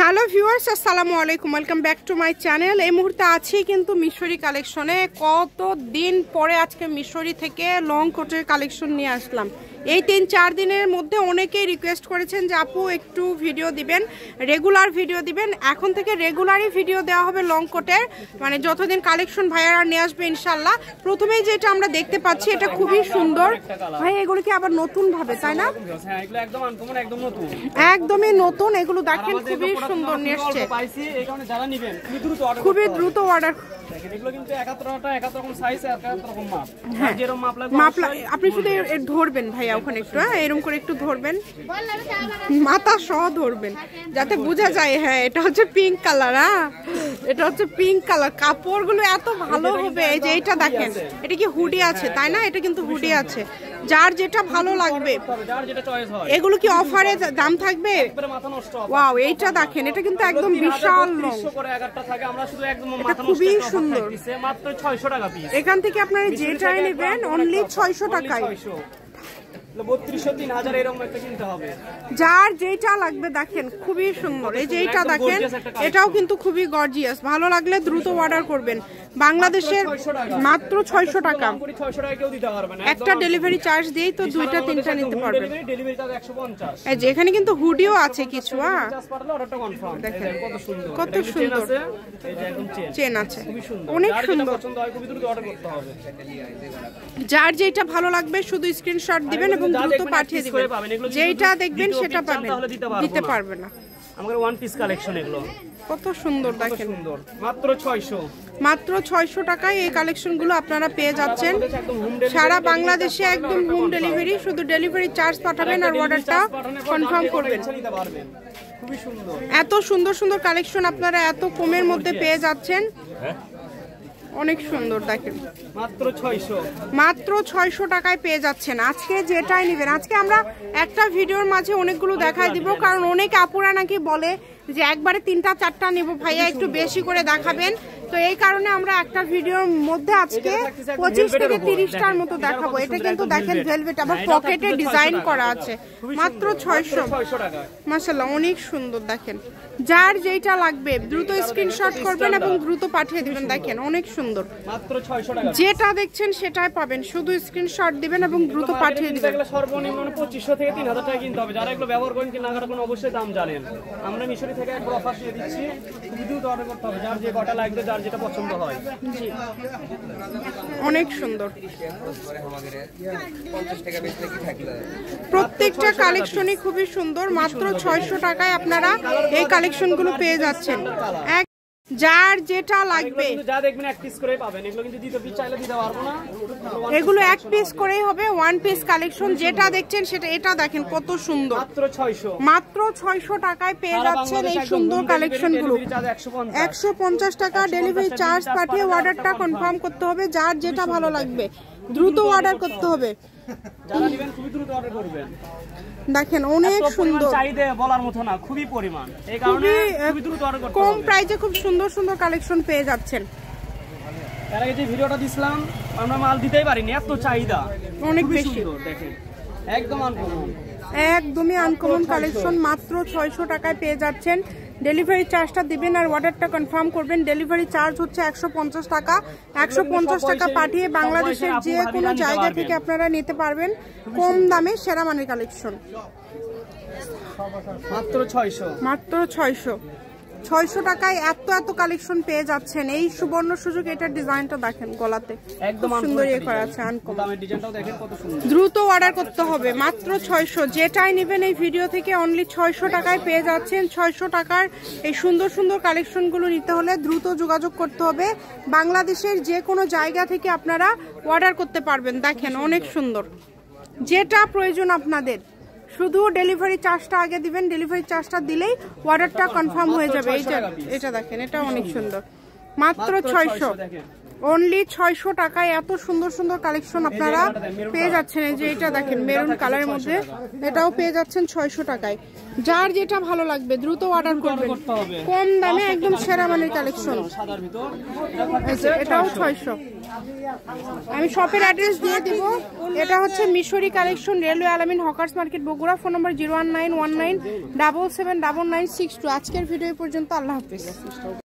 Hello viewers, আসসালামু আলাইকুম, welcome back to my channel. এই মুহূর্তে আছি কিন্তু মিশরি কালেকশনে। কতদিন পরে আজকে মিশরি থেকে লং কোটের কালেকশন নিয়ে আসলাম। এই 3-4 দিনের মধ্যে অনেকেই রিকোয়েস্ট করেছেন যে আপু একটু ভিডিও দিবেন, রেগুলার ভিডিও দিবেন। এখন থেকে রেগুলারই ভিডিও দেওয়া হবে লং কোটের, মানে যতদিন কালেকশন ভাইয়ারা নিয়ে আসবে ইনশাল্লাহ। প্রথমেই যেটা আমরা দেখতে পাচ্ছি এটা খুবই সুন্দর ভাই, এগুলো কি আবার নতুন ভাবে তাই না? একদমই নতুন, এগুলো দেখেন খুবই সুন্দর নিয়ে এসছে, খুবই দ্রুত অর্ডার। আপনি শুধু ধরবেন ভাইয়া ওখানে একটু, হ্যাঁ এরকম করে একটু ধরবেন, মাথা সহ ধরবেন যাতে বোঝা যায়। হ্যাঁ এটা হচ্ছে পিঙ্ক কালার, হ্যাঁ এটা হচ্ছে পিঙ্ক কালার। কাপড়গুলো এত ভালো হবে। এই যে এটা দেখেন, এটা কি হুডি আছে তাই না? এটা কিন্তু হুডি আছে, যার যেটা ভালো লাগবে। এগুলো কি অফারে দাম থাকবে? ওয়াও, এইটা দেখেন, এটা কিন্তু একদম বিশাল লং, এটা খুবই সুন্দর। এখান থেকে আপনারা যেটাই নেবেন অনলি 600 টাকায়, যার যেটা লাগবে দেখেন খুবই সুন্দর। এই যে এইটা দেখেন, এটাও কিন্তু খুবই গর্জিয়াস। ভালো লাগলে দ্রুত অর্ডার করবেন। বাংলাদেশের মাত্র 600 টাকা, একটা ডেলিভারি চার্জ দিয়েই তো 2টা-3টা নিতে পারবেন। এই যে এখানে কিন্তু হুডিও আছে কিছু, দেখেন কত সুন্দর চেন আছে, অনেক সুন্দর। যার যেটা ভালো লাগবে শুধু স্ক্রিনশট দিবেন এবং দ্রুত পাঠিয়ে দিবেন। যেটা দেখবেন সেটা পাবেন, দিতে পারবে না। আমাদের ওয়ান পিস কালেকশন, এগুলো কত সুন্দর দেখেন, মাত্র 600, মাত্র 600 টাকায় এই কালেকশনগুলো আপনারা পেয়ে যাচ্ছেন। সারা বাংলাদেশে একদম হোম ডেলিভারি, শুধু ডেলিভারি চার্জ পাঠাবেন আর অর্ডারটা কনফার্ম করবেন। এত সুন্দর সুন্দর কালেকশন আপনারা এত কমের মধ্যে পেয়ে যাচ্ছেন, অনেক সুন্দর দেখেন। মাত্র 600 টাকায় পেয়ে যাচ্ছেন। আজকে যেটাই নেবেন, আজকে আমরা একটা ভিডিওর মাঝে অনেকগুলো দেখাই দিব, কারণ অনেক আপুরা নাকি বলে যে একবারে 3টা-4টা নেব ভাইয়া, একটু বেশি করে দেখাবেন। তো এই কারণে আমরা একটা ভিডিওর মধ্যে আজকে 25 থেকে 30টার মতো দেখাবো। এটা কিন্তু দেখেন ভেলভেট, আবার পকেটে ডিজাইন করা আছে, মাত্র 600 টাকা। মাশাআল্লাহ অনেক সুন্দর দেখেন। যার যেটা লাগবে দ্রুত স্ক্রিনশট করবেন এবং দ্রুত পাঠিয়ে দিবেন। দেখেন অনেক সুন্দর, মাত্র 600 টাকা। যেটা দেখছেন সেটাই পাবেন, শুধু স্ক্রিনশট দিবেন এবং দ্রুত পাঠিয়ে দিবেন। এগুলো সর্বনিম্ন 2500 থেকে 3000 টাকা কিনতে হবে। যারা এগুলো ব্যবহার করেন কিনা কোনো অবশ্যই দাম জানেন। আমরা মিশরি থেকে একবার অফার দিয়ে দিচ্ছি, দ্রুত অর্ডার করতে হবে। যার যে কটা লাগবে, যার যেটা পছন্দ হয়। জি অনেক সুন্দর, প্রত্যেকটা কালেকশনই খুবই সুন্দর। মাত্র 600 টাকায় আপনারা এই কালেকশনগুলো পেয়ে যাচ্ছেন। যার যেটা লাগবে, যা দেখবেন এক পিস করেই পাবেন। এগুলো কিন্তু দিতে চাইলে দিতে পারবো না, এগুলো এক পিস করেই হবে, ওয়ান পিস কালেকশন। যেটা দেখছেন সেটা, এটা দেখেন কত সুন্দর, মাত্র 600, মাত্র 600 টাকায় পেয়ে যাচ্ছেন এই সুন্দর কালেকশনগুলো। 150 টাকা ডেলিভারি চার্জ পাঠিয়ে অর্ডারটা কনফার্ম করতে হবে। যার যেটা ভালো লাগবে দ্রুত অর্ডার করতে হবে। যারা নেবেন খুবই দ্রুত অর্ডার করবেন। দেখেন অনেক সুন্দর, চাহিদা বলার মতো না, খুবই পরিমাণ। এই কারণে খুবই দ্রুত অর্ডার করতে হবে। কম প্রাইসে খুব সুন্দর সুন্দর কালেকশন পেয়ে যাচ্ছেন। এর আগে যে ভিডিওটা দিছিলাম আমরা মাল দিতেই পারিনি, এত চাহিদা অনেক বেশি। দেখেন একদম আনকমন, একদমই আনকমন কালেকশন। মাত্র 600 টাকায় পেয়ে যাচ্ছেন। ডেলিভারি চার্জটা দিবেন আর অর্ডারটা কনফার্ম করবেন। ডেলিভারি চার্জ হচ্ছে 150 টাকা। 150 টাকা পাঠিয়ে বাংলাদেশের যে কোনো জায়গা থেকে আপনারা নিতে পারবেন কম দামে সেরা মানের কালেকশন। মাত্র 600, মাত্র 600 টাকায় এত এত কালেকশন পেয়ে যাচ্ছেন। এই সুবর্ণ সুযোগ। এটার ডিজাইনটা দেখেন, গলাতে একদম সুন্দর ইয়ে করা আছে, আনকমন। দামের ডিজাইনটাও দেখেন কত সুন্দর। দ্রুত অর্ডার করতে হবে, মাত্র 600। যেটাই নেবেন এই ভিডিও থেকে অনলি 600 টাকায় পেয়ে যাচ্ছেন। 600 টাকার এই সুন্দর সুন্দর কালেকশনগুলো নিতে হলে দ্রুত যোগাযোগ করতে হবে। বাংলাদেশের যে কোনো জায়গা থেকে আপনারা অর্ডার করতে পারবেন। দেখেন অনেক সুন্দর, যেটা প্রয়োজন আপনাদের শুধু ডেলিভারি চার্জটা আগে দিবেন। ডেলিভারি চার্জটা দিলেই অর্ডারটা কনফার্ম হয়ে যাবে। এটা দেখেন, এটা অনেক সুন্দর, মাত্র 600। অনলি 600 টাকায় এত সুন্দর সুন্দর কালেকশন আপনারা পেয়ে যাচ্ছেন। এই যে এটা দেখেন মেরুন কালারের মধ্যে, এটাও পেয়ে যাচ্ছেন 600 টাকায়। যার যেটা ভালো লাগবে দ্রুত অর্ডার করবেন, কম দামে একদম সেরা মানের কালেকশন। এটাও 600। আমি শপের অ্যাড্রেস দিয়ে দিব। এটা হচ্ছে মিশরি কালেকশন, রেলওয়ে আলামিন হকার্স মার্কেট বগুড়া। ফোন নম্বর 01919779962। আজকের ভিডিও পর্যন্ত, আল্লাহ হাফেজ।